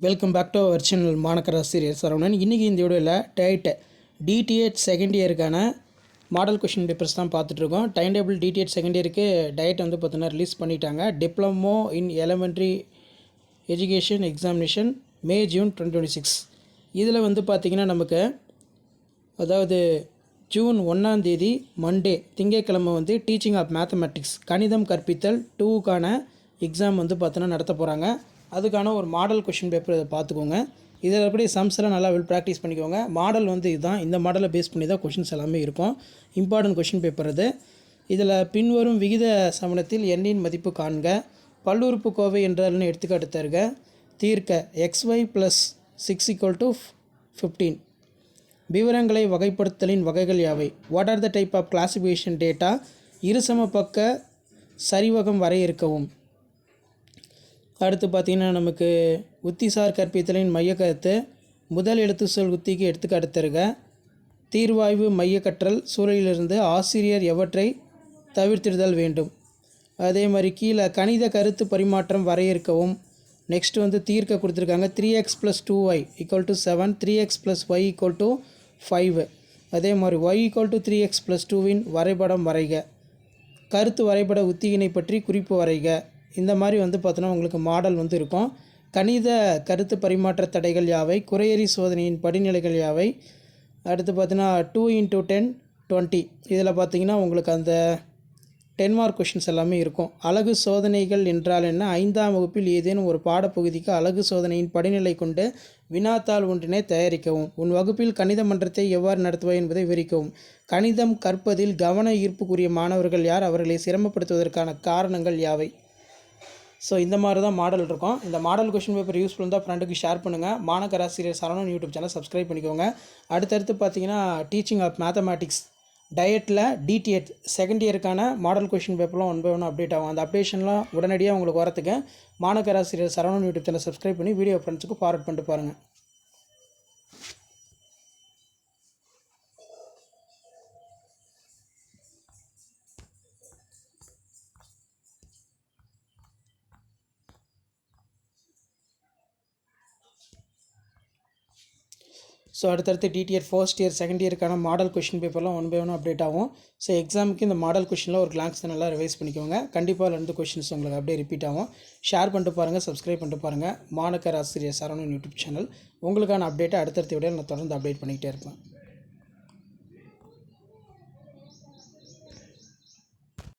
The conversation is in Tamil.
Welcome back to our channel மாணக்கர் ஆசிரியர் சரவணன். இன்றைக்கி இந்த வீடியோவில் டிடிஎட் செகண்ட் இயருக்கான மாடல் கொஷின் பேப்பர்ஸ் தான் பார்த்துட்ருக்கோம். டைம் டேபிள் டிடிஎட் செகண்ட் இயருக்கு டயட் வந்து பார்த்தீங்கன்னா ரிலீஸ் பண்ணிட்டாங்க. Diploma in elementary education examination May June 2026. இதில் வந்து பார்த்திங்கன்னா நமக்கு அதாவது ஜூன் 1 மண்டே திங்கட்கிழமை வந்து டீச்சிங் ஆஃப் மேத்தமெட்டிக்ஸ் கணிதம் கற்பித்தல் 2க்கான எக்ஸாம் வந்து பார்த்தீங்கன்னா நடத்த போகிறாங்க. அதுக்கான ஒரு மாடல் கொஷின் பேப்பர் இதை பார்த்துக்கோங்க. இதில் எப்படி சம்ஸ் எல்லாம் நல்லா ப்ராக்டிஸ் பண்ணிக்கோங்க. மாடல் வந்து இதுதான், இந்த மாடலை பேஸ் பண்ணி தான் கொஷின்ஸ் எல்லாமே இருக்கும். இம்பார்ட்டன்ட் கொஷின் பேப்பர் இது. இதில் பின்வரும் விகித சமணத்தில் எண்ணின் மதிப்பு காண்க, பல்லுறுப்புக்கோவை என்றால்னு எடுத்துக்காட்டு தருக, தீர்க்க xy + 6 = 15. விவரங்களை வகைப்படுத்தலின் வகைகள் யாவை? What are the type of classification data? இருசம பக்க சரிவகம் வரையறுக்கவும். அடுத்து பார்த்திங்கன்னா நமக்கு உத்திசார் கற்பித்தலின் மையக்கருத்து, முதல் எழுத்து சொல் உத்திக்கு எடுத்துக்காட்டு தருக, தீர்வாய்வு மைய கற்றல் சூழலிலிருந்து ஆசிரியர் எவற்றை தவிர்த்திடுதல் வேண்டும். அதே மாதிரி கீழே கணித கருத்து பரிமாற்றம் வரையறுக்கவும். நெக்ஸ்ட் வந்து தீர்க்க கொடுத்துருக்காங்க. 3x + 2y = 7, 3x + y = 5. அதே மாதிரி y = 3x + 2வின் வரைபடம் வரைக, கருத்து வரைபட உத்தியினை பற்றி குறிப்பு வரைக. இந்த மாதிரி வந்து பார்த்தோன்னா உங்களுக்கு மாடல் வந்து இருக்கும். கணித கருத்து பரிமாற்ற தடைகள் யாவை? குறையறி சோதனையின் படிநிலைகள் யாவை? அடுத்து பார்த்தீங்கன்னா 2 × 10 20. இதில் பார்த்தீங்கன்னா உங்களுக்கு அந்த 10 மார்க் கொஷின்ஸ் எல்லாமே இருக்கும். அலகு சோதனைகள் என்றால் என்ன? 5ஆம் வகுப்பில் ஏதேனும் ஒரு பாடப்பகுதிக்கு அலகு சோதனையின் படிநிலை கொண்டு வினாத்தாள் ஒன்றினை தயாரிக்கவும். உன் வகுப்பில் கணித மன்றத்தை எவ்வாறு நடத்துவாய் என்பதை விவரிக்கவும். கணிதம் கற்பதில் கவன ஈர்ப்புக்குரிய மாணவர்கள் யார்? அவர்களை சிரமப்படுத்துவதற்கான காரணங்கள் யாவை? ஸோ இந்த மாதிரி தான் மாடல் இருக்கும். இந்த மாடல் கொஷின் பேப்பர் யூஸ்ஃபுல் தான் ஃப்ரெண்டுக்கு ஷேர் பண்ணுங்கள். மாணக்கர் ஆசிரியர் சரவணன் யூடியூப் சேனல் சப்ஸ்கிரைப் பண்ணிக்கோங்க. அடுத்தடுத்து பார்த்தீங்கன்னா டீச்சிங் ஆஃப் மேத்தமேட்டிக்ஸ் டயட்டில் டிடிஎட் செகண்ட் இயருக்கான மாடல் கொஷின் பேப்பர்லாம் 1 by 1 அப்டேட் ஆகும். அந்த அப்டேஷன்லாம் உடனடியாக உங்களுக்கு வரத்துக்கு மாணக்கர் ஆசிரியர் சரவணன் யூடியூப் சேனல் சப்ஸ்கிரைப் பண்ணி வீடியோ ஃப்ரெண்ட்ஸுக்கு ஃபார்வர்ட் பண்ணிட்டு பாருங்கள். ஸோ அடுத்தடுத்து டிடிஎட் ஃபர்ஸ்ட் இயர் செகண்ட் இயருக்கான மாடல் கொஷின் பேப்பர்லாம் 1 by 1 அப்டேட் ஆகும். ஸோ எக்ஸாமுக்கு இந்த மாடல் கொஷினில் ஒரு கிளான்ஸ் நல்லா ரிவைஸ் பண்ணிக்கோங்க. கண்டிப்பாக 2 கொஷின்ஸ் உங்களுக்கு அப்படியே ரிப்பீட் ஆகும். ஷேர் பண்ணிட்டு பாருங்கள், சப்ஸ்கிரைப் பண்ணிட்டு பாருங்கள். மாணக்கர் ஆசிரியர் சரவணன் யூடியூப் சேனல் உங்களுக்கான அப்டேட்டை அடுத்தடுத்த விட நான் தொடர்ந்து அப்டேட் பண்ணிக்கிட்டே இருப்பேன்.